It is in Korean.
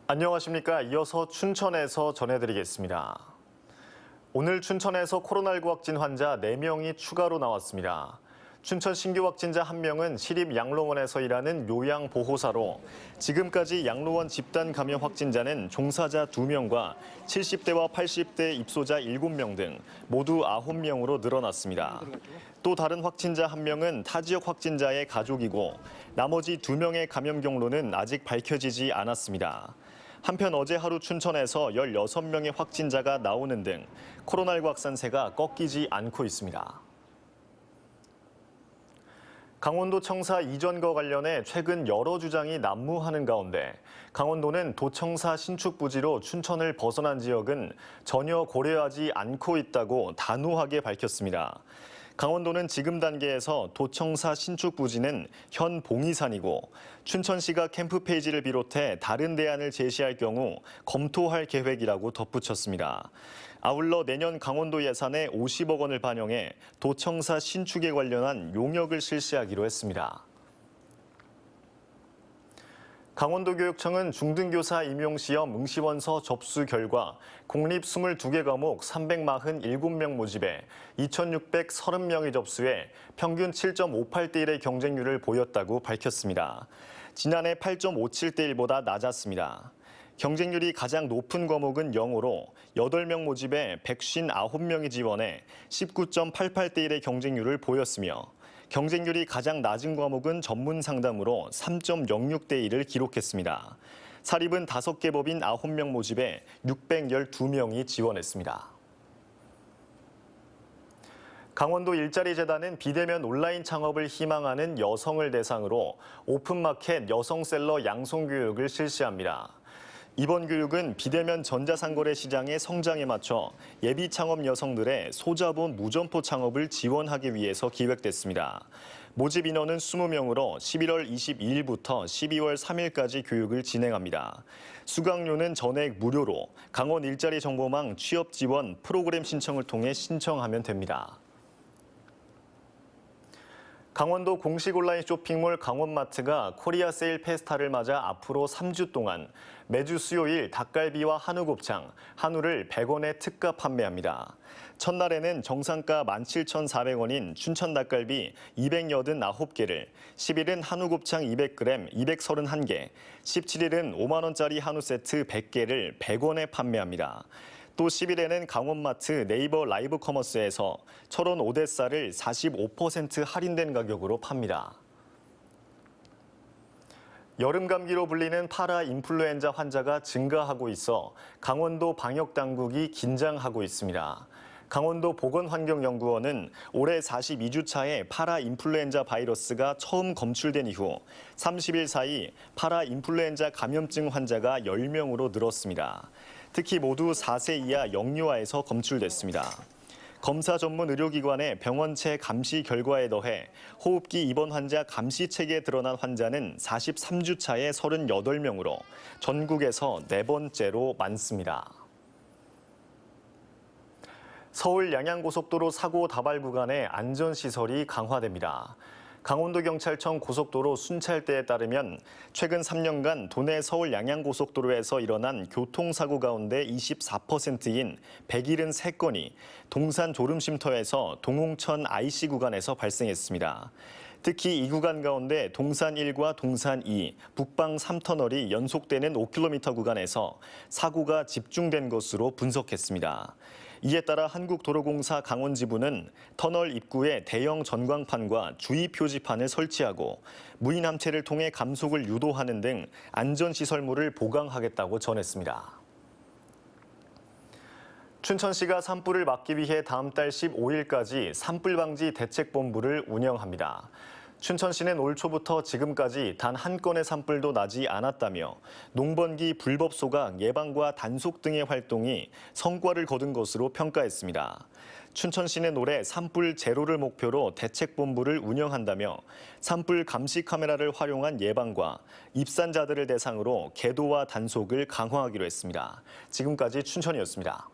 안녕하십니까. 이어서 춘천에서 전해드리겠습니다. 오늘 춘천에서 코로나19 확진 환자 4명이 추가로 나왔습니다. 춘천 신규 확진자 1명은 시립 양로원에서 일하는 요양보호사로 지금까지 양로원 집단 감염 확진자는 종사자 2명과 70대와 80대 입소자 7명 등 모두 9명으로 늘어났습니다. 또 다른 확진자 1명은 타 지역 확진자의 가족이고 나머지 2명의 감염 경로는 아직 밝혀지지 않았습니다. 한편 어제 하루 춘천에서 16명의 확진자가 나오는 등 코로나19 확산세가 꺾이지 않고 있습니다. 강원도 청사 이전과 관련해 최근 여러 주장이 난무하는 가운데 강원도는 도청사 신축 부지로 춘천을 벗어난 지역은 전혀 고려하지 않고 있다고 단호하게 밝혔습니다. 강원도는 지금 단계에서 도청사 신축 부지는 현 봉이산이고 춘천시가 캠프 페이지를 비롯해 다른 대안을 제시할 경우 검토할 계획이라고 덧붙였습니다. 아울러 내년 강원도 예산에 50억 원을 반영해 도청사 신축에 관련한 용역을 실시하기로 했습니다. 강원도교육청은 중등교사 임용시험 응시원서 접수 결과 공립 22개 과목 347명 모집에 2,630명이 접수해 평균 7.58대 1의 경쟁률을 보였다고 밝혔습니다. 지난해 8.57대 1보다 낮았습니다. 경쟁률이 가장 높은 과목은 영어로 8명 모집에 159명이 지원해 19.88대 1의 경쟁률을 보였으며 경쟁률이 가장 낮은 과목은 전문 상담으로 3.06대 1을 기록했습니다. 사립은 5개 법인 9명 모집에 612명이 지원했습니다. 강원도 일자리재단은 비대면 온라인 창업을 희망하는 여성을 대상으로 오픈마켓 여성셀러 양성교육을 실시합니다. 이번 교육은 비대면 전자상거래 시장의 성장에 맞춰 예비 창업 여성들의 소자본 무점포 창업을 지원하기 위해서 기획됐습니다. 모집 인원은 20명으로 11월 22일부터 12월 3일까지 교육을 진행합니다. 수강료는 전액 무료로 강원 일자리 정보망 취업 지원 프로그램 신청을 통해 신청하면 됩니다. 강원도 공식 온라인 쇼핑몰 강원마트가 코리아 세일 페스타를 맞아 앞으로 3주 동안 매주 수요일 닭갈비와 한우곱창, 한우를 100원에 특가 판매합니다. 첫날에는 정상가 17,400원인 춘천 닭갈비 289개를, 10일은 한우곱창 200g 231개, 17일은 5만 원짜리 한우 세트 100개를 100원에 판매합니다. 또 10일에는 강원마트 네이버 라이브 커머스에서 철원 오대살을 45% 할인된 가격으로 팝니다. 여름 감기로 불리는 파라 인플루엔자 환자가 증가하고 있어 강원도 방역당국이 긴장하고 있습니다. 강원도 보건환경연구원은 올해 42주 차에 파라 인플루엔자 바이러스가 처음 검출된 이후 30일 사이 파라 인플루엔자 감염증 환자가 10명으로 늘었습니다. 특히 모두 4세 이하 영유아에서 검출됐습니다. 검사 전문 의료기관의 병원체 감시 결과에 더해 호흡기 입원 환자 감시책에 드러난 환자는 43주 차에 38명으로 전국에서 4번째로 많습니다. 서울 양양고속도로 사고 다발 구간의 안전시설이 강화됩니다. 강원도경찰청 고속도로 순찰대에 따르면 최근 3년간 도내 서울 양양고속도로에서 일어난 교통사고 가운데 24%인 173건이 동산 졸음쉼터에서 동홍천 IC 구간에서 발생했습니다. 특히 이 구간 가운데 동산 1과 동산 2, 북방 3터널이 연속되는 5km 구간에서 사고가 집중된 것으로 분석했습니다. 이에 따라 한국도로공사 강원지부는 터널 입구에 대형 전광판과 주의 표지판을 설치하고 무인 함체를 통해 감속을 유도하는 등 안전시설물을 보강하겠다고 전했습니다. 춘천시가 산불을 막기 위해 다음 달 15일까지 산불 방지 대책본부를 운영합니다. 춘천시는 올 초부터 지금까지 단 한 건의 산불도 나지 않았다며 농번기 불법 소각 예방과 단속 등의 활동이 성과를 거둔 것으로 평가했습니다. 춘천시는 올해 산불 제로를 목표로 대책본부를 운영한다며 산불 감시 카메라를 활용한 예방과 입산자들을 대상으로 계도와 단속을 강화하기로 했습니다. 지금까지 춘천이었습니다.